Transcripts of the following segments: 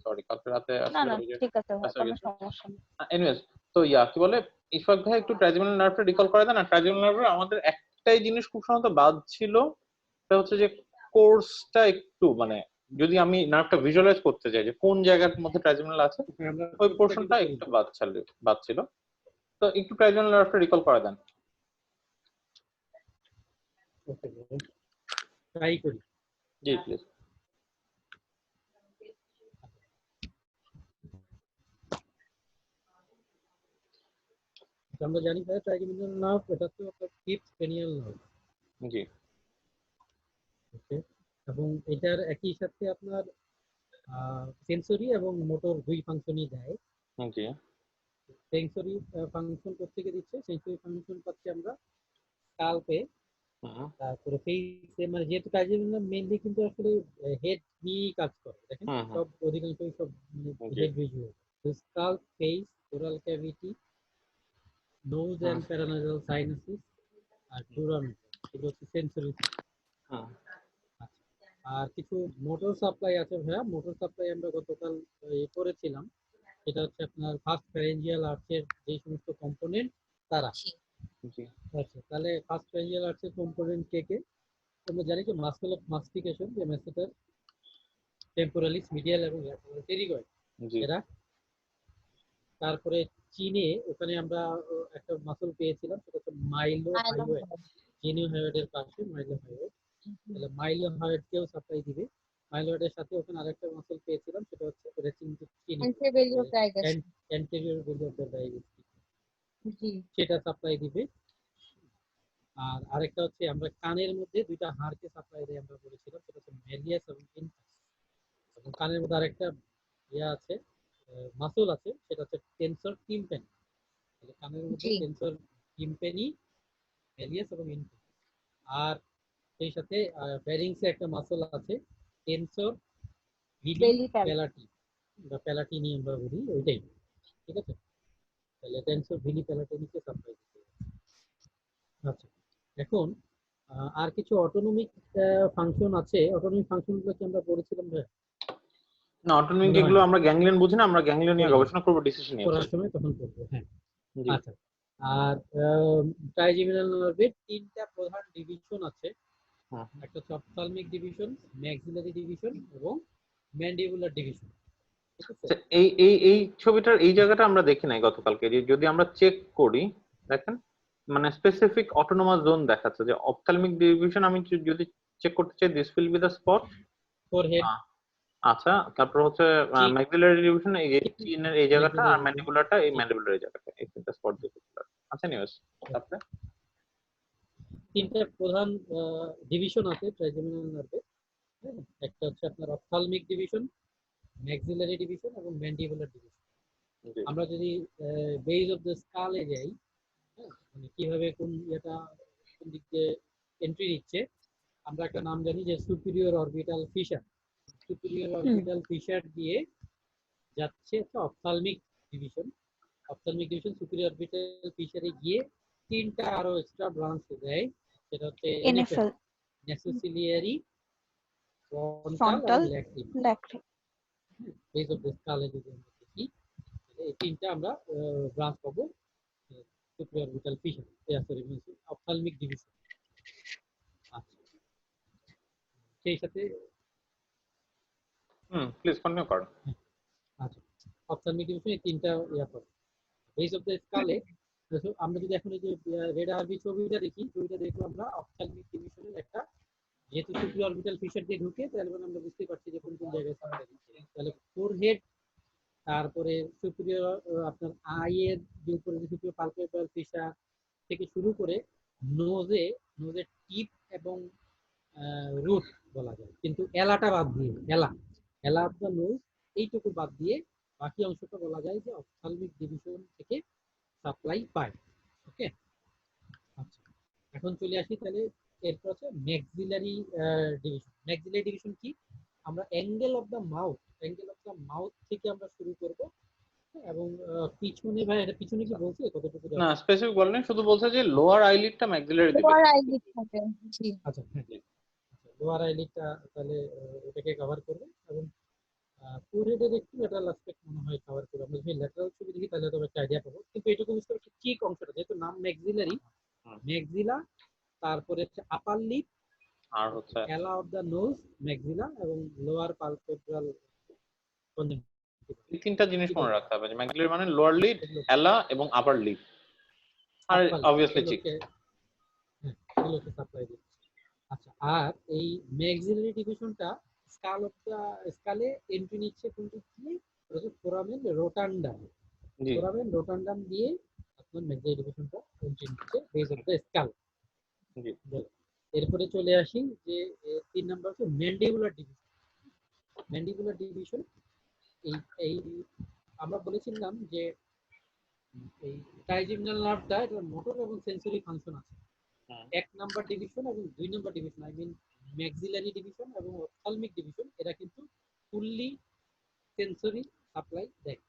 Sorry কালকে রাতে না আসলে না ওই যে ঠিক আছে, ক্লাস হয়ে কোনো গেছে। সমস্যা নেই। এনিওয়েজ, তো কি বলে, ইশফাক ভাই একটু ট্রাইজেমিনাল নার্ভটা রিকল করে দেন। আর ট্রাইজেমিনাল নার্ভের আমাদের একটাই জিনিস খুব সম্ভবত বাদ ছিল, সেটা হচ্ছে যে কোর্সটা একটু মানে যদি আমি নার্ভটা ভিজুয়ালাইজ করতে চাই যে কোন জায়গার মধ্যে ট্রাইজেমিনাল আছে, ওই পোর্শনটা একটু বাদ ছিল। তো একটু ট্রাইজেমিনাল নার্ভটা রিকল করে দেন। ওকে, ট্রাই করি। জি প্লিজ। আমরা জানি যে ট্রাইজেমিনাল নার্ভ এটা তো একটা ফিফথ ক্রেনিয়াল নার্ভ। জি। ওকে, এবং এটার একই সাথে আপনার সেন্সরি এবং মোটর দুই ফাংশনই দেয়। জি। সেন্সরি ফাংশন কোথেকে দিচ্ছে? সেন্সরি ফাংশন পাচ্ছি আমরা স্কাল্পে, তারপরে ফেসে, মানে যেহেতু ট্রাইজেমিনাল মেইনলি কিন্তু আসলে হেড নিয়েই কাজ করে, দেখেন সব অধিকাংশই সব হেড ভিজুয়াল। তো scalp, face, oral cavity, nose and paranasal sinuses আর ডুরাল, এগুলো হচ্ছে সেন্সরি। আর কিছু মোটর সাপ্লাই আছে ভাইয়া, মোটর সাপ্লাই আমরা গতকাল করেছিলাম। এটা হচ্ছে আপনার ফার্স্ট ফ্যারেঞ্জিয়াল আর্চের যে সমস্ত কম্পোনেন্ট তারা। আচ্ছা, তাহলে ফার্স্ট ফ্যারেঞ্জিয়াল আর্চের কম্পোনেন্ট কে কে? আমরা জানি যে মাসল অফ মাস্টিকেশন, যে ম্যাসেটার, টেম্পোরালিস, মিডিয়াল এবং ল্যাটারাল টেরিগয়েড এরা। তারপরে চীনে ওখানে আমরা একটা মাসল পেয়েছিলাম, সেটা হচ্ছে মাইলো হাইওয়েড, জিনিও হাইওয়েডের পাশে মাইলো হাইওয়েড। তাহলে মাইলো হাইওয়েডকেও সাপ্লাই দিবে। মাইলোয়েডের সাথে ওখানে আরেকটা মাসল পেয়েছিলাম, সেটা হচ্ছে অ্যান্টেরিয়র ডাইগেস্ট, অ্যান্টেরিয়র ভেলিওর ডাইগেস্টিভ, জি সেটা সাপ্লাই দিবে। আর আরেকটা হচ্ছে আমরা কানের মধ্যে দুইটা হাড়কে সাপ্লাই দেয় আমরা বলেছিলাম, সেটা হচ্ছে মেলিয়াস এবং ইনকাস। এবং কানের মধ্যে আরেকটা আছে, মাসল আছে, সেটা হচ্ছে টেনসর টিম্পানি। তাহলে কানের মধ্যে টেনসর টিম্পানি, মেলিয়াস এবং ইনকাস। আর সেই সাথে ব্যারিংসে একটা মাসল আছে, টেনসর ভিলি প্যালাটি বা প্যালাটিনি আমরা বলি, ওইটাই। ঠিক আছে, তাহলে টেনসর ভিলি প্যালাটিনিকে সাপ্লাই দিতে। আচ্ছা, এখন আর কিছু অটোনমিক ফাংশন আছে। অটোনমিক ফাংশনগুলো কি আমরা পড়েছিলাম ভাই? না, অটোনমিক যেগুলো আমরা গ্যাংলিয়ন বুঝি না, আমরা গ্যাংলিয়ন নিয়ে গবেষণা করব ডিসিশন নিয়ে পড়ার সময় তখন করব। হ্যাঁ, আচ্ছা। আর ট্রাইজেমিনাল নার্ভের তিনটা প্রধান ডিভিশন আছে, একটা হচ্ছে অপথ্যালমিক ডিভিশন, ম্যাক্সিলারি ডিভিশন এবং ম্যান্ডিবুলার ডিভিশন। এই এই এই ছবিটার এই জায়গাটা আমরা দেখি নাই গতকালকে। যদি আমরা চেক করি, দেখেন মানে স্পেসিফিক অটোনোমাস জোন দেখাচ্ছে যে অপথ্যালমিক ডিভিশন। আমি যদি চেক করতে চাই, this will be the spot forehead. আচ্ছা, তারপর হচ্ছে ম্যাক্সিলারি ডিভিশন এই যে চিনের এই জায়গাটা, আর ম্যান্ডিবুলারটা এই ম্যান্ডিবুলার এই জায়গাটা, এই তিনটা স্পট দেখতে পাচ্ছি। আচ্ছা নিউজ, তারপরে তিনটা প্রধান ডিভিশন আছে ট্রাইজেমিনাল নার্ভে। একটা হচ্ছে আপনার অপথ্যালমিক ডিভিশন, ম্যাক্সিলারি ডিভিশন এবং ম্যান্ডিবুলার ডিভিশন। আমরা যদি বেস অফ দ্য স্কালে যাই, মানে কিভাবে কোন দিক দিয়ে এন্ট্রি নিচ্ছে, আমরা একটা নাম জানি যে superior orbital fissure. Superior orbital fissure দিয়ে যাচ্ছে একটা ophthalmic division. Ophthalmic division superior orbital ফিশারে গিয়ে তিনটা আরো এক্সট্রা ব্রাঞ্চ দেয়, সেটা হচ্ছে এনএফএল, নেসোসিলিয়ারি, ফ্রন্টাল এবং ল্যাক্রিম। বেস অফ দ্য স্কালে যদি আমরা দেখি, এই তিনটা আমরা ব্রাঞ্চ পাবো superior orbital fissure, ophthalmic division. আচ্ছা, সেই সাথে প্লিজ কন্টিনিউ করুন। আচ্ছা, অপথ্যালমিক ডিভিশন এই তিনটা করে বেস অফ দ্য স্কালে। আমরা যদি এখন এই যে রেড আরবি ছবিটা দেখি, ছবিটা দেখলে আমরা অপথ্যালমিক ডিভিশনের একটা, যেহেতু সুপিরিয়র অরবিটাল ফিশার দিয়ে ঢুকে, তাহলে আমরা বুঝতে পারছি যে কোন কোন জায়গায় সাপ্লাই দিচ্ছে। তাহলে ফোরহেড, তারপরে সুপিরিয়র আপনার আইয়ের যে উপরে যে সুপিরিয়র পালপেবরাল ফিশার থেকে শুরু করে নোজের টিপ এবং রুট বলা যায়, কিন্তু এলাটা বাদ দিয়ে, এলা অফ দ্য নোজ এইটুকু বাদ দিয়ে বাকি অংশটা বলা যায় যে অপথ্যালমিক ডিভিশন থেকে সাপ্লাই পায়। ওকে, আচ্ছা, এখন চলে আসি তাহলে এরপর হচ্ছে ম্যাক্সিলারি ডিভিশন। ম্যাক্সিলারি ডিভিশন কি? আমরা অ্যাঙ্গেল অফ দ্য মাউথ থেকে আমরা শুরু করব, এবং পিছনে, ভাই এটা পিছনে কি বলছে কতটুকু? না স্পেসিফিক বলেনি, শুধু বলছে যে লোয়ার আইলিডটা ম্যাক্সিলারি দিবে। লোয়ার আইলিড থাকে, জি। আচ্ছা, লোয়ার আইলিডটা তাহলে এটাকে কভার করবে। এবং ফোরহেডের একটু ল্যাটারাল অ্যাসপেক্ট মনে হয় কভার করে। আমরা যদি ল্যাটারাল ছবি দেখি তাহলে তো একটা আইডিয়া পাবো, কিন্তু এটুকু বুঝতে পারছি চিক অংশটা যেহেতু নাম ম্যাক্সিলারি, ম্যাক্সিলা, তারপরে হচ্ছে আপার লিপ, আর হচ্ছে এলা অফ দ্য নোজ, ম্যাক্সিলা, এবং লোয়ার পালপেব্রাল কনজেক্টিভা। এই তিনটা জিনিস মনে রাখতে হবে যে ম্যাক্সিলারি মানে লোয়ার লিড, এলা এবং আপার লিড, আর অবভিয়াসলি চিক। হ্যাঁ, এগুলোকে সাপ্লাই দিচ্ছে। আচ্ছা, আর এই ম্যাক্সিলারি ডিভিশনটা স্কালে এন্ট্রি নিচ্ছে কোনটি দিয়ে? ফোরামেন রোটান্ডাম। জি ফোরামেন রোটান্ডাম দিয়ে আপনার ম্যাক্সিলারি ডিভিশনটা এন্ট্রি নিচ্ছে বেস অফ দ্য স্কাল। জি এরপরে চলে আসি যে 3 নাম্বার হচ্ছে ম্যান্ডিবুলার ডিভিশন। ম্যান্ডিবুলার ডিভিশন এই এই আমরা বলেছিলাম যে এই ট্রাইজেমিনাল নার্ভটা এটা মোটর এবং সেন্সরি ফাংশন আছে। 1 নাম্বার ডিভিশন এবং 2 number division, I mean maxillary division এবং অপথ্যালমিক ডিভিশন, এরা কিন্তু ফুললি সেন্সরি সাপ্লাই দেয়।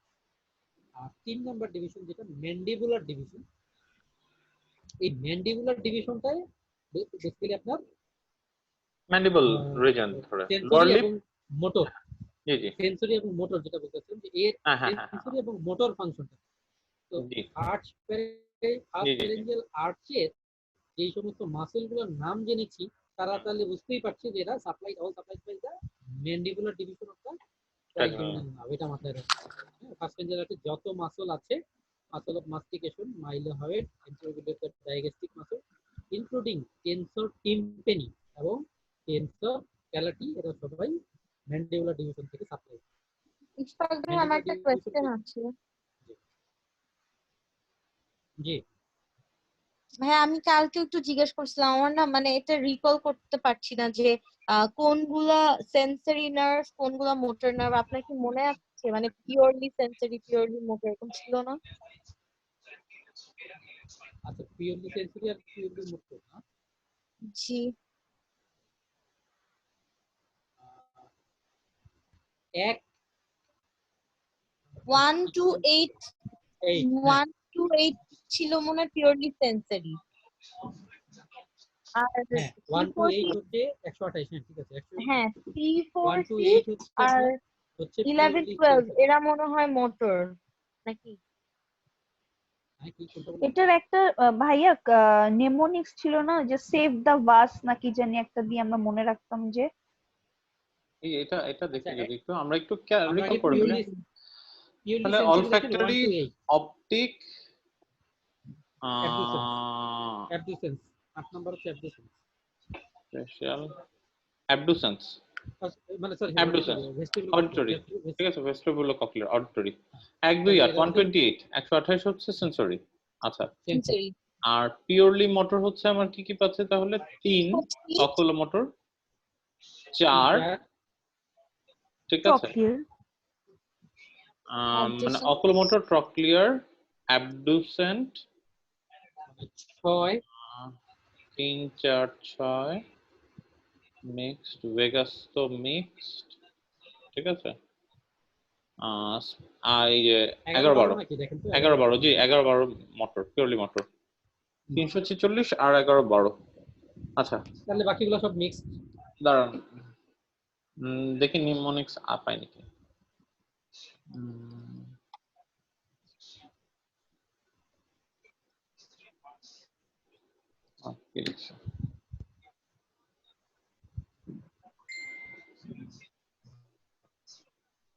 আর 3 নাম্বার ডিভিশন যেটা ম্যান্ডিবুলার ডিভিশন, এই ম্যান্ডিবুলার ডিভিশনটাই বেসিক্যালি আপনার ম্যান্ডিবল রিজন ধরে লোয়ার সেন্সরি লিপ। এবং মোটর, জি জি সেন্সরি এবং মোটর যেটা বলতেছেন যে এর হ্যাঁ হ্যাঁ হ্যাঁ সেন্সরি এবং মোটর ফাংশনটা। তো জি আর্চ জি, জি। ফ্যারেঞ্জিয়াল আর্চের যেই সমস্ত মাসেলগুলোর নাম জেনেছি তারা তাহলে বুঝতেই পারছে যে এরা supply all supply by the mandibular division of the trigeminal nerve. এটা মাথায় রাখতে হবে। ফার্স্ট ফ্যারেঞ্জিয়াল যত মাসল আছে, মাসল অফ মাস্টিকেশন, মাইলোহয়েড, এন্টেরোবিলেটেড digastric muscle, including tensor tympani এবং টেনসর প্যালাটি, এরা সবাই ম্যান্ডিবুলার ডিভিশন থেকে সাপ্লাই। ইশফাক ভাই, আমার একটা কোয়েশ্চেন আছে। জি ভাই, আমি কালকে একটু জিজ্ঞেস করছিলাম, আমার না মানে এটা রিকল করতে পারছি না যে কোনগুলা সেন্সরি নার্ভ কোনগুলা মোটর নার্ভ। আপনার কি মনে আছে? মানে পিওরলি সেন্সরি পিওরলি মোটর এরকম ছিল না? আচ্ছা, পিওরলি সেন্সরি আর পিওরলি মোটর না? জি। এক 1 to 8 1 to 8 ছিল মনে হয় পিওরলি সেন্সরি। আর 1 to 8 হচ্ছে 128। হ্যাঁ ঠিক আছে, 128। হ্যাঁ 3 4 1 to 6 8 হচ্ছে আর আপনার হচ্ছে 11 purely 12 sensory। এরা মনে হয় মোটর নাকি? হ্যাঁ, কি কোনটা বললেন? এটার একটা ভাইয়া নেমোনিক্স ছিল না, যে সেভ দা ভাস নাকি জানি একটা দিয়ে আমরা মনে রাখতাম যে। এই এটা এটা দেখি আচ্ছা, যদি একটু আমরা একটু আমরা রিকল আগে করে পিওরলি ফেলি। পিওরলি তাহলে sensory olfactory, 1 to 8 optic, abducens. 8 number হচ্ছে অ্যাবডুসেন্স, স্পেশাল অ্যাবডুসেন্স, মানে সরি অ্যাবডুসেন্স, অডিটরি, ঠিক আছে, ভেস্টিবুলো কক্লিয়ার অডিটরি। 1 2 8 128 128 হচ্ছে সেন্সরি। আচ্ছা, সেন্সরি। আর পিওরলি মোটর হচ্ছে আমার কি কি পাচ্ছে তাহলে? 3 অকুলো মোটর, 4 ঠিক আছে, মানে oculomotor, trochlear, abducent, 6 3 4 6 mixed, vagus তো মিক্সড, ঠিক আছে। আর এই যে 11 12 নাকি দেখেন তো 11 12, জি 11 12 মোটর, পিওরলি মোটর 346 আর 11 12। আচ্ছা তাহলে বাকিগুলো সব মিক্সড। দাঁড়ান, দেখি নিমোনিক্স পাই নাকি।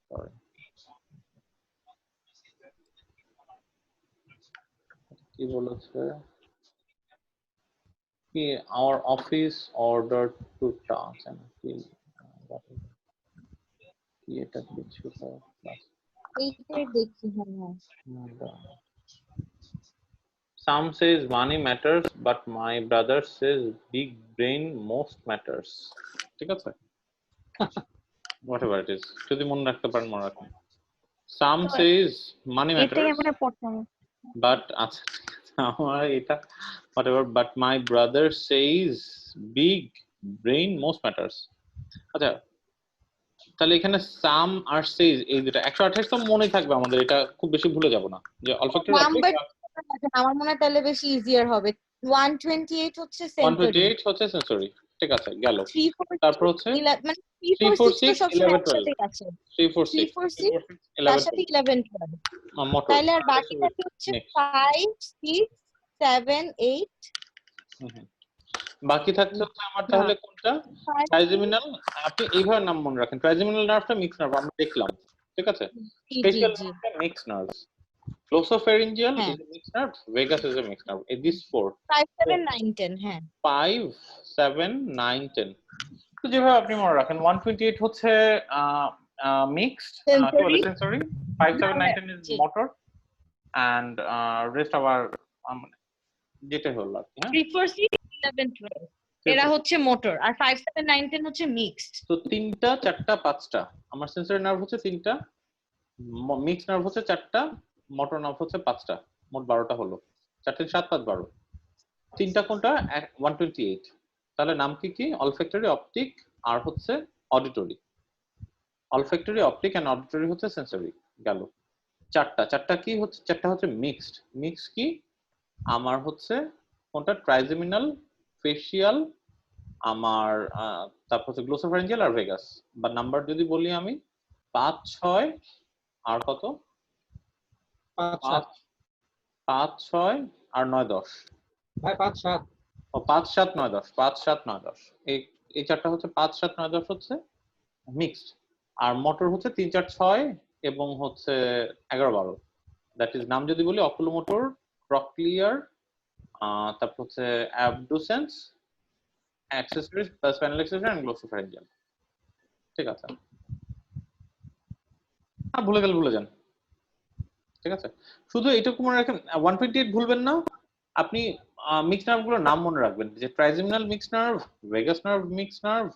Sorry. কি বলেছে কি? our office ordered to task and feel কি এটা কিছু এইটাই দেখি। হ্যাঁ some says money matters but my brother says big brain most matters, ঠিক আছে। whatever it is, যদি মনে রাখতে পারেন মনে রাখুন। some says money এটাই matters আমরা পড়তাম। but আচ্ছা আমার এটা whatever but my brother says big brain most matters। আচ্ছা তাহলে এখানে সাম আর সেজ এই দুটো 128 তো মনে থাকবে আমাদের, এটা খুব বেশি ভুলে যাব না যে অলফ্যাক্টরি নাম্বার আমার মনে হয় তাহলে বেশি ইজিয়ার হবে। 128 হচ্ছে সেন্সরি। 128 হচ্ছে সেন্সরি, ঠিক আছে গেল। 3 4 তারপর হচ্ছে মানে 3 3 4 4 6 তো 6 সবসময় 11 12 একসাথেই আছে 3 4 3 6 4 3 4 6 6 তার 11 সাথে 12 11 12 মোটর তাইলে আর বাকিটা কি হচ্ছে 5 6 7 8 বাকি থাকছে হচ্ছে আমার তাহলে কোনটা 5 ট্রাইজেমিনাল। আপনি এইভাবে নাম মনে রাখেন, ট্রাইজেমিনাল নার্ভটা মিক্স নার্ভ আমরা দেখলাম, ঠিক আছে। জি জি স্পেশাল জি নার্ভটা মিক্স নার্ভ, গ্লোসোফেরিঞ্জিয়াল হ্যাঁ is a mixed nerve, vagus is a mixed nerve. These four. 5 So 7 9 10 হ্যাঁ 5 7 9 10, তো যেভাবে আপনি মনে রাখেন 128 হচ্ছে মিক্সড, কি বলে sensory sensory, 5 7 9 10 is G motor, and rest আবার যেটা হলো আর কি, হ্যাঁ 3 4 6 11 12 এরা হচ্ছে মোটর আর 5 7 9 10 হচ্ছে মিক্সড তো তিনটা চারটা পাঁচটা আমার সেন্সরি নার্ভ হচ্ছে তিনটা, মিক্স নার্ভ হচ্ছে চারটা, মোটর নার্ভ হচ্ছে পাঁচটা, মোট 12টা হলো। 4 3 7 5 12, তিনটা কোনটা 128, তাহলে নাম কি কি, অলফ্যাক্টরি, অপটিক আর হচ্ছে auditory. Olfactory, optic and auditory হচ্ছে সেন্সরি গেল। চারটা চারটা কি হচ্ছে, চারটা হচ্ছে মিক্সড। মিক্স কি আমার হচ্ছে কোনটা ট্রাইজেমিনাল, ফেশিয়াল, আমার তারপর হচ্ছে গ্লোসোফারিঞ্জিয়াল আর ভেগাস। বা নাম্বার যদি বলি আমি 5 6 আর কত 5 5 7 5 6 আর 9 10, ভাই 5 7 ও 5 7 9 10, 5 7 9 10, এই এই চারটা হচ্ছে 5 7 9 10 হচ্ছে মিক্সড। আর মোটর হচ্ছে 3 4 6 এবং হচ্ছে 11 12, দ্যাট ইজ নাম যদি বলি অকুলোমোটর, ক্রকলিয়ার, তারপর হচ্ছে abducens, accessories, spinal accessory and glossopharyngeal, ঠিক আছে। ভুলে গেলে ভুলে যান, ঠিক আছে। শুধু এইটুকু মনে রাখেন 128 ভুলবেন না। আপনি মিক্স নার্ভ গুলোর নাম মনে রাখবেন, যে trigeminal mix nerve, vagus nerve mix nerve,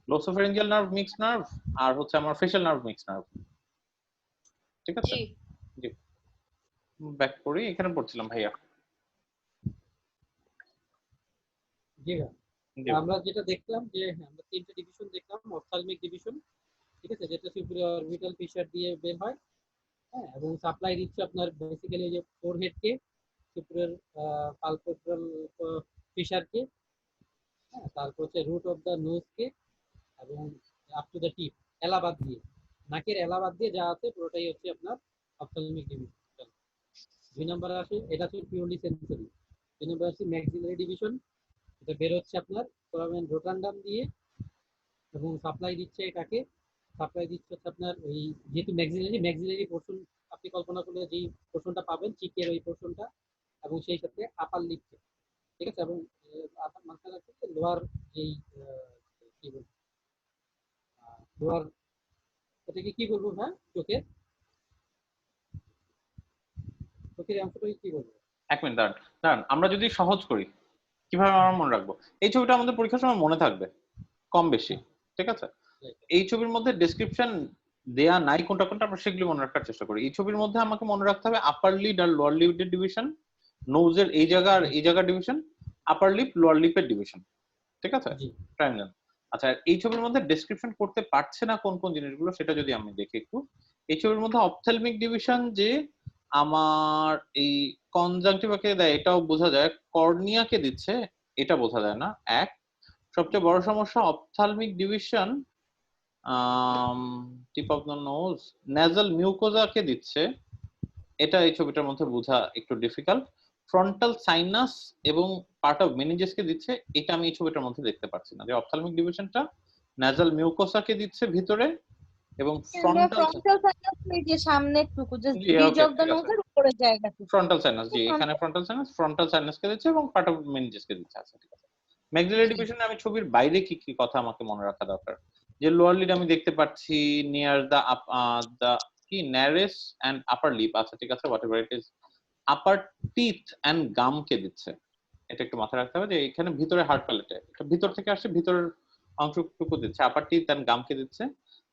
glossopharyngeal nerve mix nerve আর হচ্ছে আমার ফেশিয়াল নার্ভ মিক্স নার্ভ, ঠিক আছে। জি জি, ব্যাক করি, এখানে পড়ছিলাম ভাইয়া। জি ভাই জি আমরা যেটা দেখলাম যে আমরা তিনটা ডিভিশন দেখলাম, অপথ্যালমিক ডিভিশন, ঠিক আছে, যেটা সুপিরিয়র অরবিটাল ফিশার দিয়ে বের হয়, হ্যাঁ, এবং সাপ্লাই দিচ্ছে আপনার বেসিক্যালি যে ফোরহেডকে, সুপিরিয়র পালপেব্রাল ফিশারকে, হ্যাঁ, তারপর হচ্ছে রুট অফ দ্য নোজকে, এবং আপ টু দ্য টিপ, এলাবাদ দিয়ে, নাকের এলাবাদ দিয়ে যা আছে পুরোটাই হচ্ছে আপনার অপথ্যালমিক ডিভিশন। 2 নম্বরে আসে, এটা হচ্ছে পিওরলি সেন্সরি। 2 নম্বরে আসছে ম্যাক্সিলারি ডিভিশন, এটা বের হচ্ছে আপনার ফোরামেন রোটান্ডাম দিয়ে, এবং সাপ্লাই দিচ্ছে এটাকে, সাপ্লাই দিচ্ছে হচ্ছে আপনার ওই, যেহেতু ম্যাক্সিলারি পোর্শন আপনি কল্পনা করলে যেই পোর্শনটা পাবেন চিকের ওই পোর্শনটা, এবং সেই সাথে আপার লিপকে, ঠিক আছে, এবং আপার মাথায় রাখছে লোয়ার যেই কি বলবো, লোয়ার, এটাকে কি বলবো, হ্যাঁ, চোখের চোখের অংশটাকে কি বলবো। এক মিনিট দাঁড়ান দাঁড়ান, আমরা যদি সহজ করি কিভাবে আমরা মনে রাখবো, এই ছবিটা আমাদের পরীক্ষার সময় মনে থাকবে কম বেশি, ঠিক আছে। এই ছবির মধ্যে ডেসক্রিপশন দেয়া নাই কোনটা কোনটা, আমরা সেগুলি মনে রাখার চেষ্টা করি। এই ছবির মধ্যে আমাকে মনে রাখতে হবে আপার লিড আর লোয়ার লিডের ডিভিশন, নোজের এই জায়গা আর এই জায়গার ডিভিশন, আপার লিপ লোয়ার লিপের ডিভিশন, ঠিক আছে, জি ট্রায়াঙ্গেল। আচ্ছা, এই ছবির মধ্যে ডেসক্রিপশন করতে পারছে না কোন কোন জিনিসগুলো, সেটা যদি আমি দেখি একটু। এই ছবির মধ্যে অপথ্যালমিক ডিভিশন যে আমার এই কনজাংটিভাকে দেয় এটাও বোঝা যায়, কর্নিয়াকে দিচ্ছে এটা বোঝা যায় না। এক, সবচেয়ে বড় সমস্যা ophthalmic division tip of the nose, nasal মিউকোজাকে দিচ্ছে, এটা এই ছবিটার মধ্যে বোঝা একটু ডিফিকাল্ট। ফ্রন্টাল সাইনাস এবং পার্ট অফ মেনিঞ্জাসকে দিচ্ছে, এটা আমি এই ছবিটার মধ্যে দেখতে পাচ্ছি না, যে অপথ্যালমিক ডিভিশনটা নেজাল মিউকোসাকে দিচ্ছে ভিতরে, এবং ফ্রন্টাল, ফ্রন্টাল সাইনাস এই যে সামনের টুকু just G bridge okay of the ঠিক আছে, নোজের উপরের জায়গাটুকু ফ্রন্টাল সাইনাস, জি এখানে ফ্রন্টাল ফ্রন্টাল সাইনাসকে দিচ্ছে এবং পার্ট অফ মেনিঞ্জাসকে দিচ্ছে। আচ্ছা ঠিক আছে। ম্যাক্সিলারি জি ডিভিশনে আমি ছবির বাইরে কি কি কথা আমাকে মনে রাখা দরকার, যে লোয়ার লিড আমি দেখতে পাচ্ছি নিয়ার দা কি ন্যারেস এন্ড আপার লিপ, আচ্ছা ঠিক আছে, whatever it is. Upper teeth and gum কে দিচ্ছে, এটা একটু মাথায় রাখতে হবে যে এখানে ভিতরে হার্ট প্যালেটে, এটা ভিতর থেকে আসছে, ভিতরের অংশটুকু দিচ্ছে, আপার টিথ এন্ড গাম কে দিচ্ছে।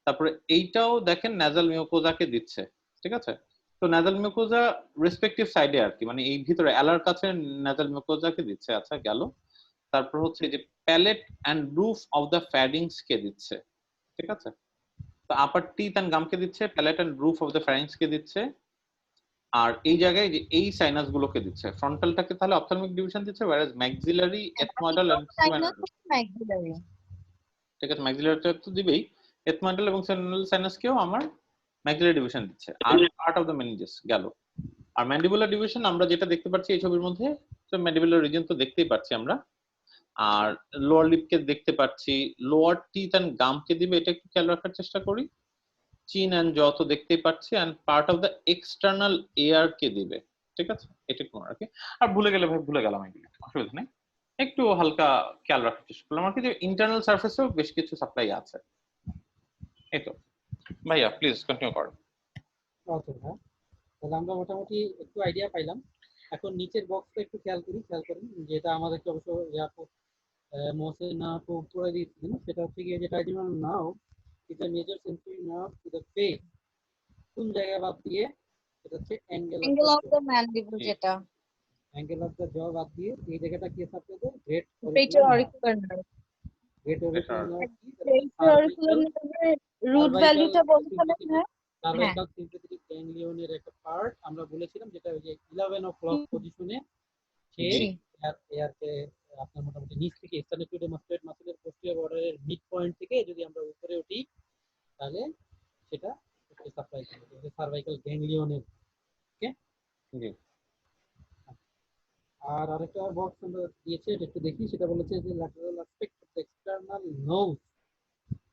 তারপরে এইটাও দেখেন ন্যাজাল মিউকোজাকে দিচ্ছে, ঠিক আছে। তো ন্যাজাল মিউকোজা রেসপেক্টিভ সাইডে আর কি, মানে এই ভিতরে অ্যালার কাছে ন্যাজাল মিউকোজাকে দিচ্ছে, আচ্ছা গেল। তারপর হচ্ছে যে palate and roof of the pharynx কে দিচ্ছে, ঠিক আছে। তো আপার টিথ এন্ড গাম কে দিচ্ছে, palate and roof of the pharynx কে দিচ্ছে। আর এই জায়গায় যে এই সাইনাস গুলোকে দিচ্ছে, ফ্রন্টালটাকে তাহলে অপথ্যালমিক ডিভিশন দিচ্ছে, whereas maxillary, ethmoidal and sinus seminal, maxillary. ঠিক আছে, maxillary তো দিবেই, ethmoidal এবং seminal সাইনাসকেও আমার maxillary ডিভিশন দিচ্ছে। আর পার্ট অফ দ্য মেনিঞ্জাস গেল। আর ম্যান্ডিবুলার ডিভিশন আমরা যেটা দেখতে পাচ্ছি এই ছবির মধ্যে, তো ম্যান্ডিবুলার রিজিয়ন তো দেখতেই পাচ্ছি আমরা, আর লোয়ার লিপকে দেখতে পাচ্ছি, লোয়ার টিথ এন্ড গামকে দিবে, এটা একটু খেয়াল রাখার চেষ্টা করি। চিন এন্ড জ তো দেখতেই পাচ্ছি, and part of the external ear কে দিবে, ঠিক আছে, এটা একটু মনে রাখি। আর ভুলে গেলে ভাই ভুলে গেলাম, এগুলো অসুবিধা নেই, একটু হালকা খেয়াল রাখার চেষ্টা করলাম আর কি, যে ইন্টারনাল সার্ফেসেও বেশ কিছু সাপ্লাই আছে। এই তো ভাইয়া প্লিজ কন্টিনিউ করুন। আচ্ছা ভাই, তাহলে আমরা মোটামুটি একটু আইডিয়া পাইলাম। এখন নিচের বক্সটা একটু খেয়াল করেন, যেটা আমাদেরকে অবশ্য মোহসেনা করে দিয়েছিলেন, সেটা হচ্ছে গিয়ে যে trigeminal nerve is a major sensory nerve to the face. কোন জায়গায় বাদ দিয়ে? এটা হচ্ছে angle angle of the mandible, যেটা অফ দ্য জ বাদ দিয়ে এই জায়গাটা কি সাপ্লাই দেয়? Great greater auricular nerve. Great auricular nerve কি? গ্রেটার অরিকুলার নার্ভের রুট ভ্যালুটা বলতে পারেন? হ্যাঁ সার্ভাইকাল সিম্পেথেটিক গ্যাংলিয়নের একটা পার্ট আমরা বলেছিলাম, যেটা ওই যে 11 o'clock পজিশনে সে জি। এয়ারকে আপনার মোটামুটি নিচ থেকে স্টার্নেটোডেমাস্টোয়েড মাসলের পোস্টিরিয়র বর্ডারের মিড পয়েন্ট থেকে যদি আমরা উপরে উঠি, তাহলে সেটা সাপ্লাই করে সার্ভাইকাল গ্যাংলিয়নের। ওকে, জি। আর আরেকটা বক্স আমরা দিয়েছে, এটা একটু দেখি, সেটা বলেছে যে lateral aspect of the external nose.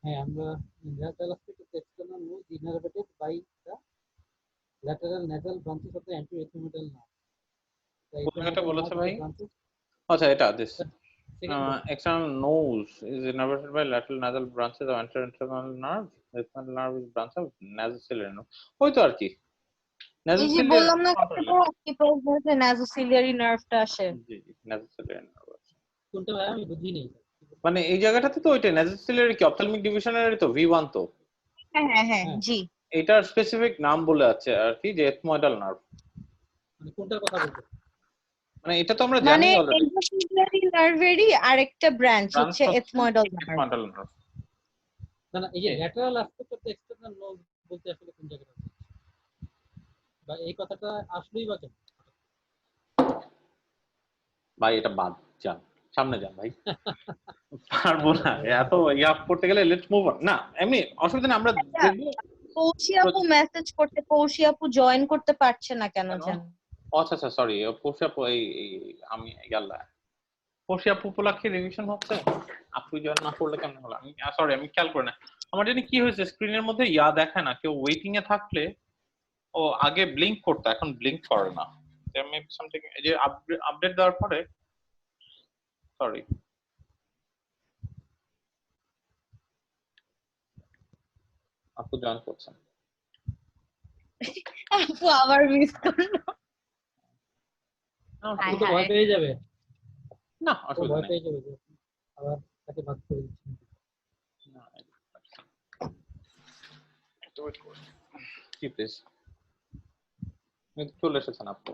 হ্যাঁ, আমরা lateral aspect of the external nose innervated by the lateral nasal branches of the anteroethmoidal nerve. কোন জায়গাটা বলেছে ভাই? আচ্ছা, এটা this external nose is innervated by lateral nasal branches of anterior nerve. Ethmoidal nerve is branch of nasociliary nerve. ওই তো আর কি, এই যে বললাম না কি প্রবলেম নাসোসিলিয়ারি নার্ভটা আসে। জি জি, nasociliary nerve আছে। কোনটা ভাই আমি বুঝি নেই। মানে এই জায়গাটাতে তো ওইটা nasociliary কি অপথ্যালমিক ডিভিশনের তো V1 তো। হ্যাঁ হ্যাঁ হ্যাঁ, জি। এটার স্পেসিফিক নাম বলে আছে আর কি, যে ethmoidal nerve। মানে কোনটার কথা বলছো? মানে এটা তো আমরা মানে জানি অলরেডি, এন্ডোসিলিয়ারি নার্ভেরই আরেকটা ব্রাঞ্চ হচ্ছে এথময়েডাল নার্ভ। ethmoidal nerve। না না, এই যে lateral aspect of the external nose বলতে আসলে কোন জায়গাটা বলছো? বা এই কথাটা আসলেই বা কেন? ভাই এটা বাদ যান, সামনে যান ভাই, পারবো না এত ইয়া করতে গেলে, লেটস মুভ অন। না এমনি অসুবিধা নেই, আমরা দেখবো। কৌশি আপু মেসেজ করতে, কৌশি আপু জয়েন করতে পারছে না কেন জানো? আচ্ছা আচ্ছা, সরি পৌষি আপু, আমি ইয়াল্লা পৌষি আপু উপলক্ষে রিভিশন হচ্ছে, আপু জয়েন না করলে কেমন হলো? আমি সরি, আমি খেয়াল করি না, আমার জানি কি হয়েছে, স্ক্রিনের মধ্যে ইয়া দেখায় না, কেউ ওয়েটিং এ থাকলে ও আগে ব্লিঙ্ক করতো, এখন ব্লিঙ্ক করে না, মেবি সামথিং, এই যে আপডেট দেওয়ার পরে, সরি। আপু জয়েন করছেন, আপু আবার মিস করলো। ও তো ভয় পেয়ে যাবে। না ও অসুবিধা ভয় নেই। পেয়ে যাবে যে আবার তাকে বাদ করে দিচ্ছি। না, একটু ওয়েট করুন কি প্লিজ, চলে এসেছেন আপু।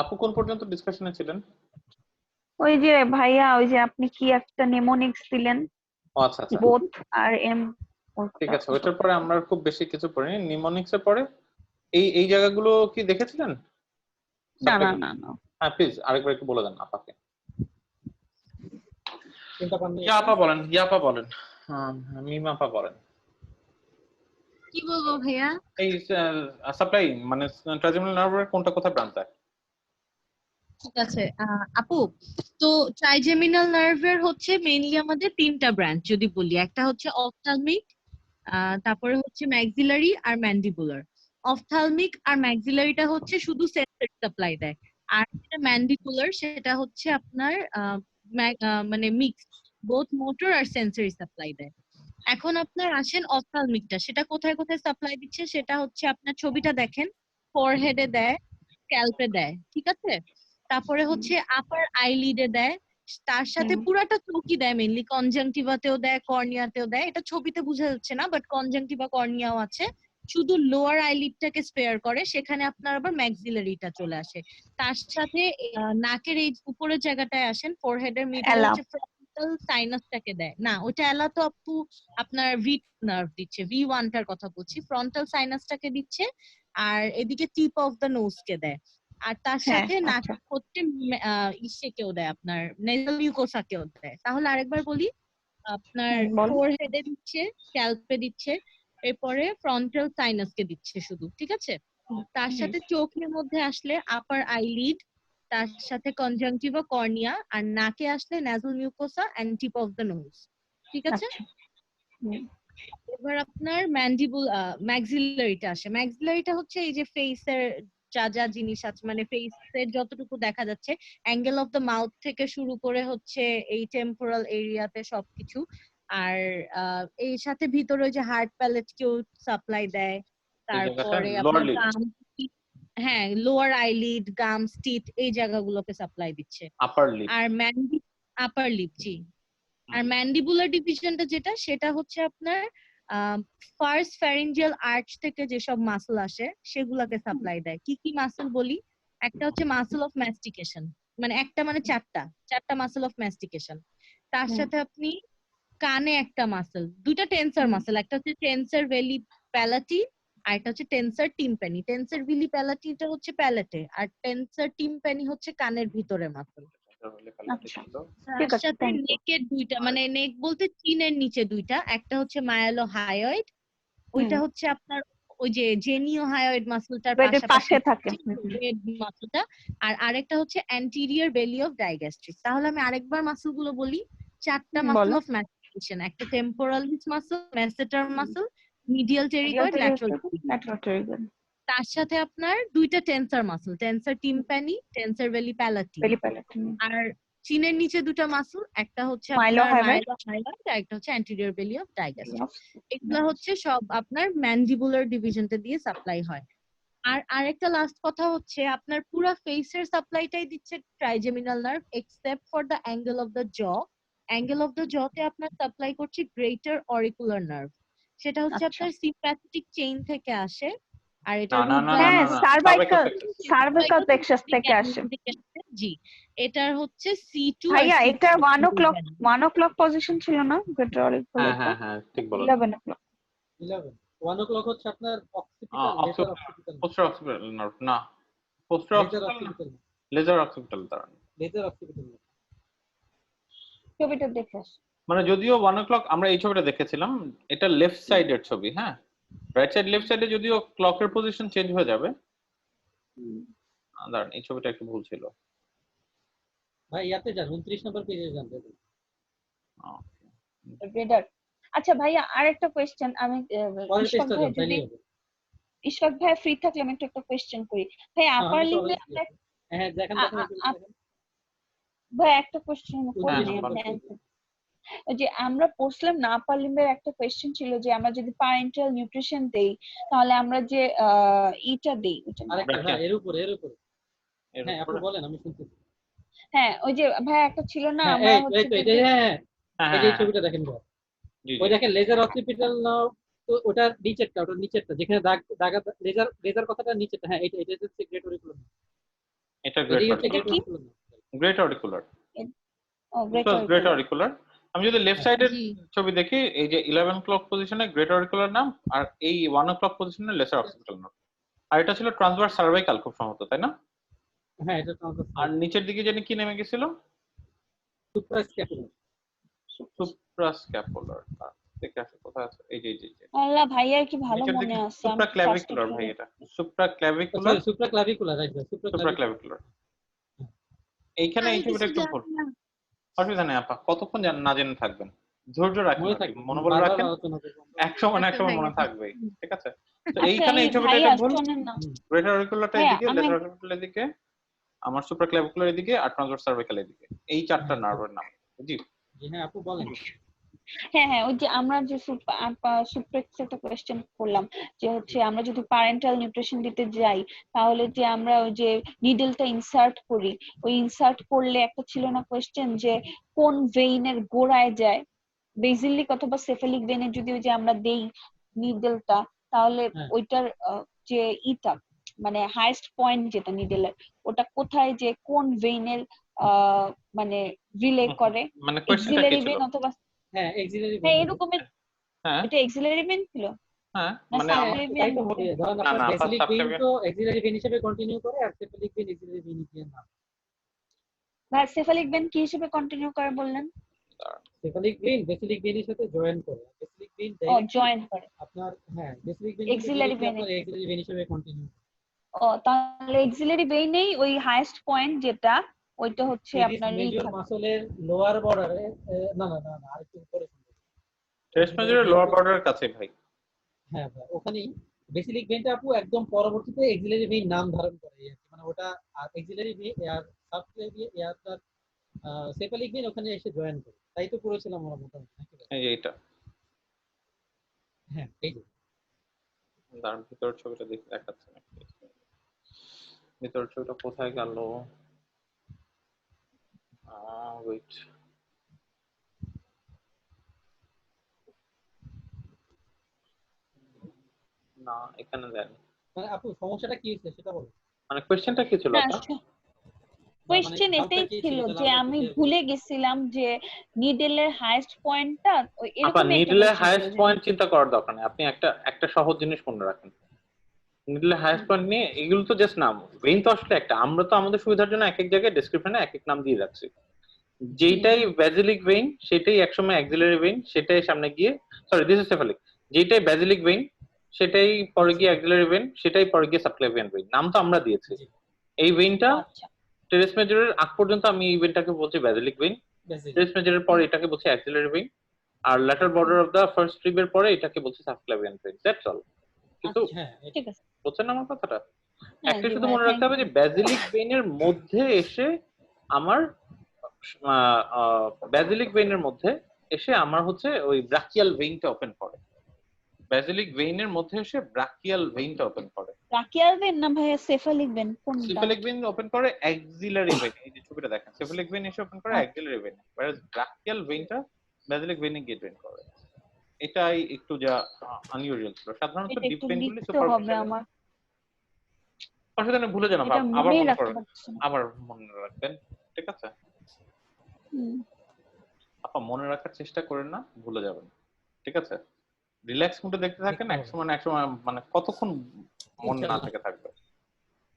আপু কোন পর্যন্ত ডিসকাশনে ছিলেন? ওই যে ভাইয়া, ওই যে আপনি কি একটা নেমোনিক্স দিলেন, ও আচ্ছা আচ্ছা, বোথ আর এম। ঠিক আছে, ওইটার পরে আমরা খুব বেশি কিছু পড়িনি, নিমোনিক্স এর পরে এই জায়গাগুলো কি দেখেছিলেন? না না না না, হ্যাঁ প্লিজ আরেকবার একটু বলে দেন আপাকে। চিন্তা পান ইয়া আপা বলেন, ইয়া আপা বলেন, মিম আপা বলেন। কি বলবো ভাইয়া? এই সাপ্লাই মানে ট্রাইজেমিনাল নার্ভের কোনটা কোথায় ব্রাঞ্চ হয়? ঠিক আছে আপু, তো ট্রাইজেমিনাল নার্ভের হচ্ছে মেইনলি আমাদের তিনটা ব্রাঞ্চ যদি বলি, একটা হচ্ছে অপথ্যালমিক, তারপরে হচ্ছে ম্যাক্সিলারি আর ম্যান্ডিবুলার। অপথ্যালমিক আর ম্যাক্সিলারিটা হচ্ছে শুধু সেন্সরি সাপ্লাই দেয়, আর যেটা ম্যান্ডিবুলার সেটা হচ্ছে আপনার মানে মিক্স, বোথ মোটর আর সেন্সরি সাপ্লাই দেয়। এখন আপনার আসেন অপথ্যালমিকটা, সেটা কোথায় কোথায় সাপ্লাই দিচ্ছে, সেটা হচ্ছে আপনার ছবিটা দেখেন, ফোরহেডে দেয়, স্ক্যাল্পে দেয়, ঠিক আছে, তারপরে হচ্ছে আপার আইলিডে দেয়, তার সাথে পুরাটা চোখই দেয়, মেইনলি কনজাংটিভাতেও দেয়, কর্নিয়াতেও দেয়, এটা ছবিতে বোঝা যাচ্ছে না বাট কনজাংটিভা কর্নিয়াও আছে। শুধু লোয়ার আইলিডটাকে স্পেয়ার করে, সেখানে আপনার আবার ম্যাক্সিলারিটা চলে আসে। তার সাথে নাকের এই উপরের জায়গাটায় আসেন, ফোরহেডের মিডলে হচ্ছে ফ্রন্টাল সাইনাসটাকে দেয় না, ওটা এলা তো আপু আপনার ভি নার্ভ দিচ্ছে, V1 টার কথা বলছি, ফ্রন্টাল সাইনাসটাকে দিচ্ছে আর এদিকে টিপ অফ দ্য নোজ কে দেয়। আর তার হ্যাঁ সাথে নাক আচ্ছা হচ্ছে ইসেকেও দেয়, আপনার নেজাল মিউকোসাকেও দেয়। তাহলে আরেকবার বলি, আপনার বল ফোরহেডে দিচ্ছে, স্ক্যাল্পে দিচ্ছে, এরপরে ফ্রন্টাল সাইনাসকে দিচ্ছে শুধু, ঠিক আছে? তার সাথে চোখের মধ্যে আসলে আপার আইলিড, তার সাথে কনজাংটিভা কর্নিয়া, আর নাকে আসলে nasal mucosa and tip of the nose, ঠিক আছে? আচ্ছা হুম, এবার আপনার ম্যান্ডিবুল ম্যাক্সিলারিটা আসে। ম্যাক্সিলারিটা হচ্ছে এই যে ফেসের যা যা জিনিস আছে, মানে ফেসের যতটুকু দেখা যাচ্ছে, অ্যাঙ্গেল অফ দ্য মাউথ থেকে শুরু করে হচ্ছে এই টেম্পোরাল এরিয়াতে সবকিছু। আর এর সাথে ভিতরে ওই যে হার্ট প্যালেট কেও সাপ্লাই দেয়। এই জায়গাটা তারপরে লোয়ার আপনার লিড, গাম, হ্যাঁ লোয়ার আইলিড, গামস, টিথ, এই জায়গাগুলোকে সাপ্লাই দিচ্ছে। আপার লিড। আর আপার লিপ, জি। আর ম্যান্ডিবুলার ডিভিশনটা যেটা, সেটা হচ্ছে আপনার ফার্স্ট ফ্যারিঞ্জিয়াল আর্চ থেকে যেসব মাসল আসে সেগুলাকে সাপ্লাই দেয়। কি কি মাসল বলি, একটা হচ্ছে মাসল অফ ম্যাস্টিকেশন, মানে একটা মানে চারটা মাসল অফ ম্যাস্টিকেশন। তার সাথে আপনি কানে একটা মাসল, দুইটা টেন্সার মাসল, একটা হচ্ছে টেন্সার ভেলি প্যালাটি আর একটা হচ্ছে টেন্সার টিম্প্যানি। টেন্সার ভেলি প্যালাটিটা হচ্ছে প্যালেটে, আর টেন্সার টিম্প্যানি হচ্ছে কানের ভিতরে মাসল। আচ্ছা তার ঠিক আছে সাথে থ্যাংক ইউ নেকের দুইটা, মানে নেক বলতে চিনের নিচে দুইটা, একটা হচ্ছে মায়ালো হায়োইড, ওইটা হচ্ছে আপনার ওই যে জেনিও হায়োইড মাসলটার বেডের পাশাপাশি পাশে থাকে মাসলটা। আর আরেকটা হচ্ছে অ্যান্টিরিয়র বেলি অফ ডাইগ্যাস্ট্রিক। তাহলে আমি আরেকবার মাসলগুলো বলি, চারটা মাসল বলো অফ ম্যাস্টিকেশন, একটা temporalis muscle, masseter muscle, medial pterygoid, lateral. তার সাথে আপনার দুইটা টেন্সার মাসল, টেন্সার টিম্প্যানি, টেন্সার ভেলি প্যালাটি। আর চিনের নিচে দুটো মাসল, একটা হচ্ছে আপনার মাইলো হাইলাইট আর একটা হচ্ছে অ্যান্টিরিয়র বেলি অফ ডাইগ্যাস্ট্রিক। এগুলো হচ্ছে সব আপনার ম্যান্ডিবুলার ডিভিশনটা দিয়ে সাপ্লাই হয়। আর আরেকটা লাস্ট কথা হচ্ছে, আপনার পুরো ফেসের সাপ্লাইটাই দিচ্ছে trigeminal nerve except for the angle of the জ। অ্যাঙ্গেল অফ দ্য জতে আপনার সাপ্লাই করছে গ্রেটার অরিকুলার নার্ভ, সেটা হচ্ছে আপনার সিম্প্যাথেটিক চেইন থেকে আসে। আর এটা হ্যাঁ সার্ভাইকাল প্লেক্সাস থেকে আসে। জি, এটার হচ্ছে C2 আর ভাইয়া এটা C3 1 o'clock পজিশন ছিল না গ্রেটার অরিকুলার? হ্যাঁ হ্যাঁ ঠিক বলেছেন। 11 o'clock 1 o'clock হচ্ছে আপনার occipital, lesser occipital, poster occipital nerve না, পোস্টার অক্সিপিটাল, লেজার অক্সিপিটাল দ্বারা, লেজার অক্সিপিটাল। ছবিটা দেখে আস। মানে যদিও 1 o'clock আমরা এই ছবিটা দেখেছিলাম, এটা লেফট সাইডের ছবি, হ্যাঁ রাইট সাইড লেফট সাইডে যদিও ক্লকের পজিশন চেঞ্জ হয়ে যাবে। দাঁড়ান, এই ছবিটা একটু ভুল ছিল ভাই ইয়াতে যান 29 নম্বর পেজে যান দেখুন। গ্রেটার। আচ্ছা ভাইয়া আরেকটা কোশ্চেন, আমি পরের ইশফাক পেজটা ভাই যান যদি তাইলেই হবে। ইশফাক ভাই ফ্রি থাকলে আমি একটা কোশ্চেন করি। ভাই আপার আমি তো লিম্বে অলওয়েজ হ্যাঁ দেখেন ভাই একটা কোশ্চেন করি হ্যাঁ, আপনি বলো। answer। ওই যে আমরা পড়ছিলাম না আপার লিম্বের একটা কোশ্চেন ছিল যে আমরা যদি প্যারেন্টাল নিউট্রিশন দেই তাহলে আমরা যে ইটা দেই ওটা আরেকটা হ্যাঁ এর উপরে হ্যাঁ আপনি বলেন আমি শুনতেছি। হ্যাঁ ওই যে ভাই একটা ছিল না হ্যাঁ আমরা এই হচ্ছে তো যে হ্যাঁ এই যে ছবিটা দেখেন ভাই, ওই দেখেন লেজার অক্সিপিটাল নাও, তো ওটার নিচেরটা, ওটার নিচেরটা যেখানে দাগ লেজার লেজার কথাটা নিচেরটা, হ্যাঁ এটা হচ্ছে গ্রেট অরিকুলার, এটা এটাই হচ্ছে গ্রেট অরিকুলার। গ্রেট অরিকুলার, ও গ্রেট অরিকুলার। আমি যদি লেফট সাইডের ছবি দেখি, এই যে 11 o'clock পজিশনে গ্রেট অরিকুলার নাম, আর এই 1 o'clock পজিশনে লেসার অক্সিপিটাল নাম। আর এটা ছিল ট্রান্সভার্স সার্ভাইকাল খুব সম্ভবত, তাই না? হ্যাঁ এটা ট্রান্সভার্স। আর নিচের দিকে জানি কি নেমে গেছিল, সুপ্রাস্ক্যাপুলার। সুপ্রাস্ক্যাপুলার। দেখে আসো কোথায় আছে, এই যে আল্লাহ ভাইয়ার কি ভালো মনে আছে। সুপ্রাক্ল্যাভিকুলার ভাই, এটা সুপ্রাক্ল্যাভিকুলার, সুপ্রাক্লাভিকুলার রাইট, সুপ্রাক্ল্যাভিকুলার। এইখানে এই ছবিটা একটু ভুল, অসুবিধা নেই আপা, কতক্ষণ না জেনে থাকবেন, ধৈর্য রাখেন, মনোবল রাখেন, 100 মনে থাকবে, ঠিক আছে? তো এইখানে এই ছবিটা একটু ভুল, গ্রেটার অরিকুলারটা এদিকে, লেসার অরিকুলার এদিকে, আমার সুপ্রাক্ল্যাভিকুলার এদিকে, আর ট্রান্সভার্স সার্ভাইকাল এদিকে, এই চারটা নার্ভের নাম। জি হ্যাঁ আপু বলেন। হ্যাঁ ওই যে আমরা যে সুপ্রেক্স একটা কোয়েশ্চেন করলাম যে হচ্ছে আমরা যদি প্যারেন্টাল নিউট্রিশন দিতে যাই তাহলে যে আমরা ওই যে নিডলটা ইনসার্ট করি, ওই ইনসার্ট করলে একটা ছিল না কোয়েশ্চেন যে কোন ভেইনের গোড়ায় যায়, বেসিলিক অথবা সেফালিক ভেইনে যদি ওই যে আমরা দেই নিডলটা তাহলে ওইটার যে ইটা মানে হাইয়েস্ট পয়েন্ট যেটা নিডলের ওটা কোথায়, যে কোন ভেইনের মানে রিলে করে মানে কোশ্চেনটা কি এক্সিলারি ছিল? ভেন অথবা হ্যাঁ এক্সিলারি হ্যাঁ এরকমের হ্যাঁ এটা এক্সিলারি ভেন ছিল হ্যাঁ না মানে আমার সাবক্লেভিয়ান তাই তো হবে। ধরেন না আপনার না বেসিলিক ফার্স্ট ভেইন সাবক্লেভিয়ান তো এক্সিলারি ভেইন হিসেবে কন্টিনিউ করে, আর সেফালিক ভেইন এক্সিলারি ভেইন হিসেবে না। বা সেফালিক ভেন কি হিসেবে কন্টিনিউ করে বললেন? সেফালিক ভেইন বেসিলিক ভেইনের সাথে জয়েন করে, বেসিলিক ভেইন ও ডাইরেক্টলি জয়েন করে আপনার হ্যাঁ বেসিলিক ভেইন এক্সিলারি ভেন। আপনার এক্সিলারি ভেইন হিসেবে কন্টিনিউ। ও তাহলে এক্সিলারি ভেইনেই ওই হাইয়েস্ট পয়েন্ট যেটা ওইটা হচ্ছে আপনার মেজর মাসলের লোয়ার বর্ডারে, না না না না আরেকটু উপরে টেরেস মেজরের লোয়ার বর্ডারের কাছে ভাই। হ্যাঁ ভাই ওখানেই বেসিলিক ভেইনটা আপু একদম পরবর্তীতে এক্সিলারি ভেইন নাম ধারণ করে আর কি। মানে ওটা এক্সিলারি ভেইন আর সাবক্লেভিয়ান আপনার সেফালিক ভেইন ওখানে এসে জয়েন করে, তাই তো করেছিলাম আমরা মোটামুটি নাকি ভাই? এই যে এটা হ্যাঁ এই যে তার ভিতরের ছবিটা দেখতে দেখাচ্ছে না, ভিতরের ছবিটা কোথায় গেল? ওয়েট, না এখানে দেন। মানে আপু সমস্যাটা কি হচ্ছে সেটা বলো। মানে কোশ্চেনটা কি ছিল না আপা? কোয়েশ্চেন মানে এটাই ডাউটটা কি ছিল তাহলে যে আমরা আমি clear করি। ভুলে গেছিলাম যে নিডেলের হাইয়েস্ট পয়েন্টটা আপা এরকমই একটা নিডলের question হাইয়েস্ট ছিল যে- পয়েন্ট চিন্তা করার দরকার নেই, আপনি একটা সহজ জিনিস মনে রাখেন। নিডলের হাইয়েস্ট পয়েন্ট নিয়ে এগুলো তো জাস্ট নাম, ভেইন তো আসলে একটা, আমরা তো আমাদের সুবিধার জন্য এক এক জায়গায় ডেসক্রিপশনে এক এক নাম দিয়ে রাখছি। যেইটাই ব্যাজিলিক ভেইন সেটাই একসময় অ্যাক্সিলারি ভেইন, সেটাই সামনে গিয়ে সরি দিস ইজ সেফালিক, যেটাই ব্যাজিলিক ভেইন সেটাই পরে গিয়ে অ্যাক্সিলারি ভেইন, সেটাই পরে গিয়ে সাবক্লেভিয়ান ভেইন, নাম তো আমরা দিয়েছি। এই ভেইনটা আচ্ছা টেরেস মেজরের আগ পর্যন্ত আমি এই ভেইনটাকে বলছি ব্যাজিলিক ভেইন, Basically, টেরেস মেজরের পরে এটাকে বলছি অ্যাক্সিলারি ভেইন, আর later border of the first স্ট্রিপের পরে এটাকে বলছি সাবক্লেভিয়ান ভেইন, দ্যাটস অল। কিন্তু হ্যাঁ ঠিক আছে বুঝছেন আমার কথাটা? হ্যাঁ একটা জি শুধু ভাই মনে রাখতে হবে যে ব্যাজিলিক ভেইনের মধ্যে এসে আমার ব্যাজিলিক ভেইনের মধ্যে এসে আমার হচ্ছে ওই ব্রাকিয়াল ভেইনটা ওপেন করে, ব্যাজিলিক ভেইনের মধ্যে এসে ব্রাকিয়াল ভেইনটা ওপেন করে। রাকিয়াল ভেন না ভাইয়া সেফালিক ভেন কোনটা? সিফালিক ভেইন ওপেন করে অ্যাক্সিলারি ভেইন, এই যে ছবিটা দেখেন সিফালিক ভেইন এসে ওপেন করে আচ্ছা। অ্যাক্সিলারি ভেইন, whereas ব্রাকিয়াল ভেইনটা ব্যাজিলিক ভেইনে গিয়ে জয়েন করে। এটাই একটু যা আনইউজুয়াল ছিল। সাধারণত এটা ডিপ একটু ভেইনগুলি লিখতে হবে সুপারফিশিয়াল, আমার, অসুবিধা নেই, ভুলে যান, এটা আবার মনেই মনে রাখতে করেন, পারছি না। আবার মনে রাখবেন, ঠিক আছে? হুম। আপা মনে রাখার চেষ্টা করেন না, ভুলে যাবেন, ঠিক আছে? রিল্যাক্স মুডে দেখতে থাকেন, একসময় না একসময় মানে কতক্ষণ মন না থেকে থাকবে,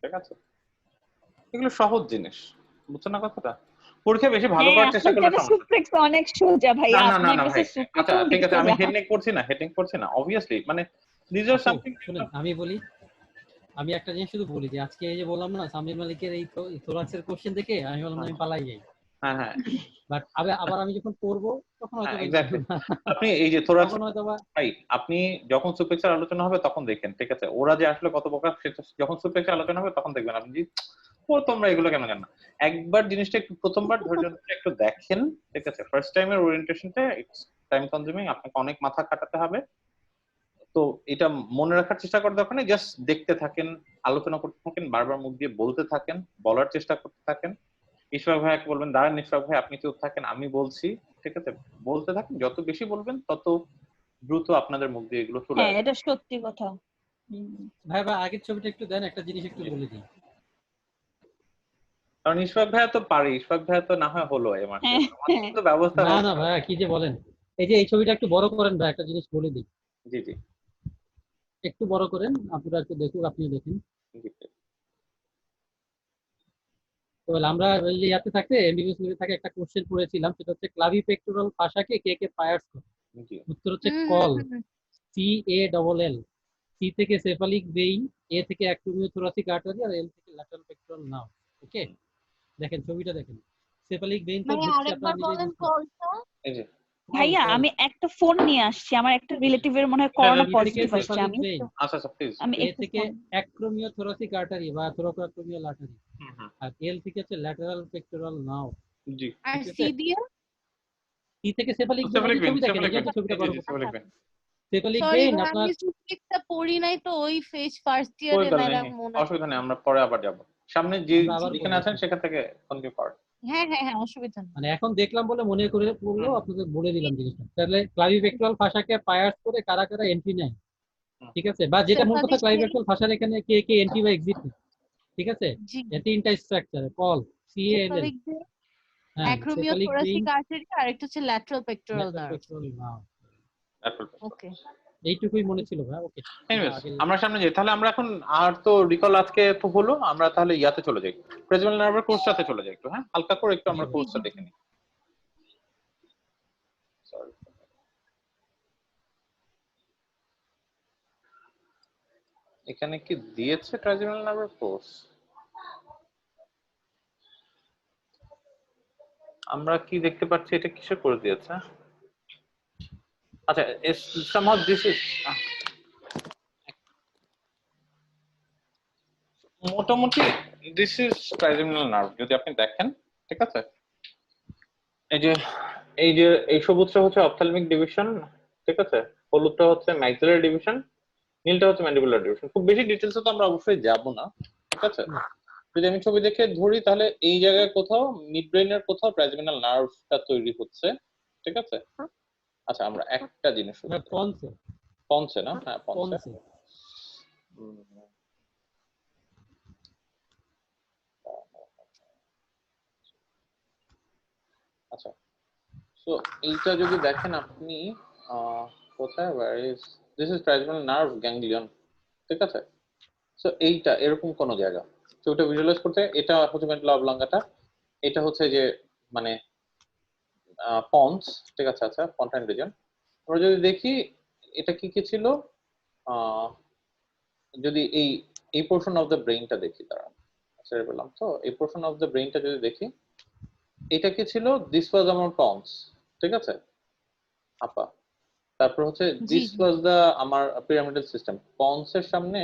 ঠিক আছে? এগুলো সহজ জিনিস, বুঝছেন না কথাটা? পরীক্ষা বেশি ভালো হ্যাঁ, করার চেষ্টা করলে আসলে সমস্যা নেই। সুপ্রেক্স অনেক সোজা ভাইয়া, না না না আপনার না কাছে ভাই, আচ্ছা সুপ্রেক্সও ঠিক আছে, আমি সোজা। হেডিং করছি না অবভিয়াসলি, মানে দিস আর আপু, সামথিং। শুনেন আমি বলি, আমি একটা জিনিস শুধু বলি যে আজকে এই যে বললাম না সামির মালিকের এই থোরাক্সের কোশ্চেন দেখে আমি বললাম আমি পালাই যাই, হ্যাঁ হ্যাঁ বাট আবার আমি যখন পড়বো তখন হয়তো এক্স্যাক্টলি। আপনি এই যে থোরাক্স তখন হয়তো বা ভাই, আপনি যখন সুপ্লেক্সের আলোচনা হবে তখন দেখেন, ঠিক আছে? ওরা যে আসলে কত প্রকার সেটা যখন সুপ্লেক্সের আলোচনা হবে তখন দেখবেন আপনি যে ও তোমরা এগুলো কেন জানো না। একবার জিনিসটা একটু প্রথমবার ধৈর্য ধরে একটু দেখেন, ঠিক আছে? ফার্স্ট টাইমের ওরিয়েন্টেশনটা টাইম কনজিউমিং, আপনাকে অনেক মাথা খাটাতে হবে। তো এটা মনে রাখার চেষ্টা করার দরকার নেই, জাস্ট দেখতে থাকেন, আলোচনা করতে থাকেন, বারবার মুখ দিয়ে বলতে থাকেন, বলার চেষ্টা করতে থাকেন। ইশফাক ভাইয়াকে বলবেন দাঁড়ান ইশফাক ভাই আপনি চুপ থাকেন, আমি বলছি, ঠিক আছে? বলতে থাকেন, যত বেশি বলবেন তত দ্রুত আপনাদের মুখ দিয়ে এগুলো চলে হ্যাঁ আসবে। এটা সত্যি কথা। ভাই আগের ছবিটা একটু দেন, একটা জিনিস একটু বলে দিই। কারণ ইশফাক ভাইয়া তো পারে, ইশফাক ভাইয়া তো না হয় হলো এবার হ্যাঁ, আমাদের তো ব্যবস্থা না হচ্ছে। না ভাই কি যে বলেন, এই যে এই ছবিটা একটু বড় করেন ভাই, একটা জিনিস বলে দিই, জি জি একটু বড় করেন, আপনারা একটু দেখুন, আপনি দেখেন। জি তো আমরা ওই যে ইয়াতে থাকতে এমবিবিএস থেকে থাকে একটা কোশ্চেন পড়েছিলাম, সেটা হচ্ছে ক্লাভি পেক্টোরাল ফাশাকে কে কে ফায়ার্স করে? জি উত্তর হচ্ছে কল, CALL, সি থেকে সেফালিক ভেইন, এ থেকে অ্যাক্টোমিওথোরাসিক আর্টারি, আর এল থেকে ল্যাটারাল পেক্টোরাল নার্ভ। ওকে, দেখেন ছবিটা দেখেন, সেফালিক ভেইন তো ভাইয়া ঢুকছে আরেকবার আপনারা নিজেই বলেন বুঝতে কলটা। এই যে ভাইয়া আমি একটা ফোন নিয়ে আসছি, আমার একটা রিলেটিভের মনে হয় হ্যাঁ, করোনা হ্যাঁ, পজিটিভ আসছে, সেফালিক আমি ভেইন, আচ্ছা আচ্ছা প্লিজ। আমি এ একটু থেকে অ্যাক্রোমিওথোরাসিক আর্টারি বা থোরাকোঅ্যাক্রোমিয়াল আর্টারি, আর এল থেকে হচ্ছে ল্যাটারাল পেক্টোরাল নার্ভ। জি আর ঠিক আছে? সি দিয়ে সি থেকে সেফালিক সেফালিক ভেইন, ভেইন, ছবি দেখেন, সেফালিক এই যে ভেইন, ছবিটা জি বড় জি করুন। Cephalic vein. Cephalic sorry vein ভাই, আপনার আমি সুপ্রিক্সটা পড়ি নাই তো, ওই ফেজ ফার্স্ট ওই ইয়ারে গেল ম্যাডাম নেই, মনে অসুবিধা নেই, আমরা পরে আবার যাব। সামনে যে আমরা আবার যেখানে পড়বো। আছেন সেখান থেকে কন্টিনিউ কর। হ্যাঁ হ্যাঁ হ্যাঁ অসুবিধা নেই। মানে এখন দেখলাম বলে মনে করে পড়লো, আপনাদের বলে দিলাম জিনিসটা। তাহলে ক্লাভিপেক্টোরাল ফাশাকে পায়ার্স করে কারা কারা এন্ট্রি নেয়, ঠিক আছে? বা যেটা মূল কথা, সেফালিক ক্লাভিপেক্টোরাল ফাশার এখানে কে কে এন্ট্রি বা এক্সিট নেয়, ঠিক আছে? জি এর তিনটা স্ট্রাকচার, কল, CALL Cephalic দিয়ে হ্যাঁ cephalic acromiothoracic vein artery আর একটা হচ্ছে lateral pectoral lateral nerve। pectoral nerve ওকে এইটুকুই মনে ছিল ভাই ওকে Anyways, আমরা সামনে যাই তাহলে। আমরা এখন আর তো রিকল আজকে তো হলো, আমরা তাহলে ইয়াতে চলে যাই, ট্রাইজেমিনাল নার্ভের কোর্সটাতে চলে যাই একটু। হ্যাঁ, হালকা করে একটু আমরা কোর্সটা দেখে নিই। Sorry. এখানে কি দিয়েছে ট্রাইজেমিনাল নার্ভের কোর্স? আমরা কি দেখতে পাচ্ছি, এটা কিসে করে দিয়েছে? আচ্ছা, somehow this is মোটামুটি দিস ইজ ট্রাইজেমিনাল নার্ভ যদি আপনি দেখেন, ঠিক আছে? এই যে এই সবুজটা হচ্ছে অপথ্যালমিক ডিভিশন, ঠিক আছে? হলুদটা হচ্ছে ম্যাক্সিলারি ডিভিশন, নীলটা হচ্ছে ম্যান্ডিবুলার ডিভিশন। খুব বেশি ডিটেলসে তো আমরা অবশ্যই যাব না, ঠিক আছে? যদি আমি ছবি দেখে ধরি তাহলে এই জায়গায় কোথাও মিড ব্রেইনের কোথাও ট্রাইজেমিনাল নার্ভটা তৈরি হচ্ছে, ঠিক আছে? আচ্ছা, আমরা একটা জিনিস পন্সে না, হ্যাঁ পন্সে। আচ্ছা, সো এইটা যদি দেখেন আপনি কোথায়, this is trigeminal nerve ganglion, ঠিক আছে? সো এইটা এরকম কোন জায়গা, ছবিটা ভিজুয়ালাইজ করতে এটা হচ্ছে মেডুলা অবলাঙ্গাটা, এটা হচ্ছে যে মানে পন্স, ঠিক আছে? আচ্ছা, পন্টাইন রিজন। আমরা যদি দেখি এটা কি কি ছিল, যদি এই পোর্শন অফ দ্য ব্রেইনটা দেখি, তারা ছেড়ে পেলাম তো, এই পোর্শন অফ দ্য ব্রেইনটা যদি দেখি, এটা কি ছিল, দিস ওয়াজ আমার পন্স, ঠিক আছে আপা? তারপর হচ্ছে দিস ওয়াজ দা আমার পিরামিডাল সিস্টেম। পন্সের সামনে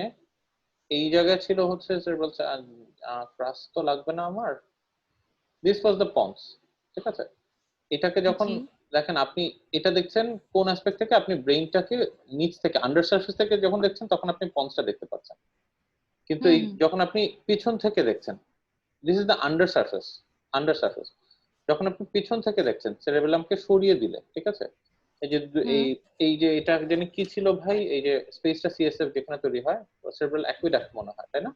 এই জায়গায় ছিল হচ্ছে সেরেব্রাল ক্রাস, তো লাগবে না আমার, দিস ওয়াজ দা পন্স, ঠিক আছে? এটাকে যখন দেখেন আপনি এটা দেখছেন কোন অ্যাসপেক্ট থেকে, আপনি ব্রেইনটাকে নিচ থেকে আন্ডার সারফেস থেকে যখন দেখছেন তখন আপনি পন্সটা দেখতে পাচ্ছেন, কিন্তু এই যখন আপনি পিছন থেকে দেখছেন, this is the under surface. যখন আপনি পিছন থেকে দেখছেন সেরেবেলামকে সরিয়ে দিলে, ঠিক আছে? এই যে এই যে এটা জানি কি ছিল ভাই, এই যে স্পেসটা সিএসএফ যেখানে তৈরি হয়, সেরেব্রাল অ্যাকুইডাক্ট মনে হয়, তাই না?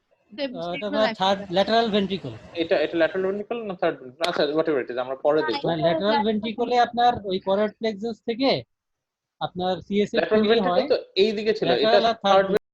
এটা থার্ড ল্যাটারাল ভেন্ট্রিকল। এটা ল্যাটারাল ভেন্ট্রিকল না থার্ড ভেন্ট্রিকল? আচ্ছা, হোয়াটএভার ইট ইজ, আমরা পরে দেখব। ল্যাটারাল ভেন্ট্রিকলে আপনার ওই করার প্লেক্সাস থেকে আপনার সিএসএফ ল্যাটারাল তৈরি ভেন্ট্রিকল হয়, তো এই দিকে ছিল, এটা ল্যাটারাল আর থার্ড